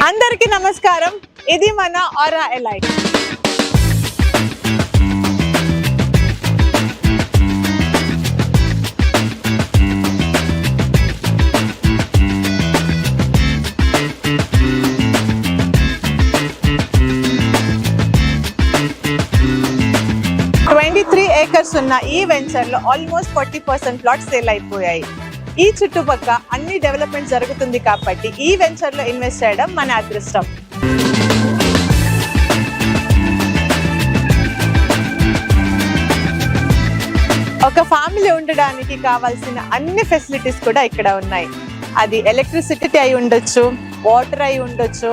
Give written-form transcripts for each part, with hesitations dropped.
అందరికీ నమస్కారం. ఇది మన ఆరా ఎలైట్. ఏకర్స్ ఉన్న ఈ వెంచర్ లో ఆల్మోస్ట్ 40% ప్లాట్స్ సేల్ అయిపోయాయి. ఈ చుట్టుపక్క అన్ని డెవలప్మెంట్ జరుగుతుంది కాబట్టి ఈ వెంచర్ లో ఇన్వెస్ట్ చేయడం మన అదృష్టం. ఒక ఫ్యామిలీ ఉండడానికి కావాల్సిన అన్ని ఫెసిలిటీస్ కూడా ఇక్కడ ఉన్నాయి. అది ఎలక్ట్రిసిటీ అయి ఉండొచ్చు, వాటర్ అయి ఉండొచ్చు,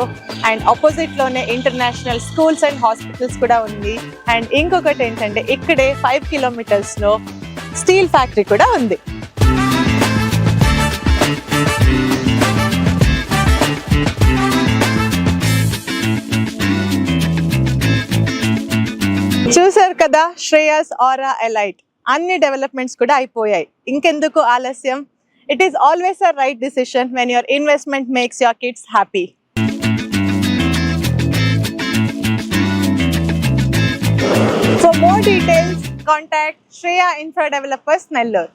అండ్ ఆపోజిట్ లోనే ఇంటర్నేషనల్ స్కూల్స్ అండ్ హాస్పిటల్స్ కూడా ఉంది. అండ్ ఇంకొకటి ఏంటంటే ఇక్కడే 5 కిలోమీటర్స్ లో స్టీల్ ఫ్యాక్టరీ కూడా ఉంది. చూసారు కదా శ్రేయాస్ ఆరా ఎలైట్. అన్ని డెవలప్మెంట్స్ కూడా అయిపోయాయి. ఇంకెందుకు ఆలస్యం? It is always a right decision when your investment makes your kids happy. For more details, contact Shreya Infra Developers, Nellore.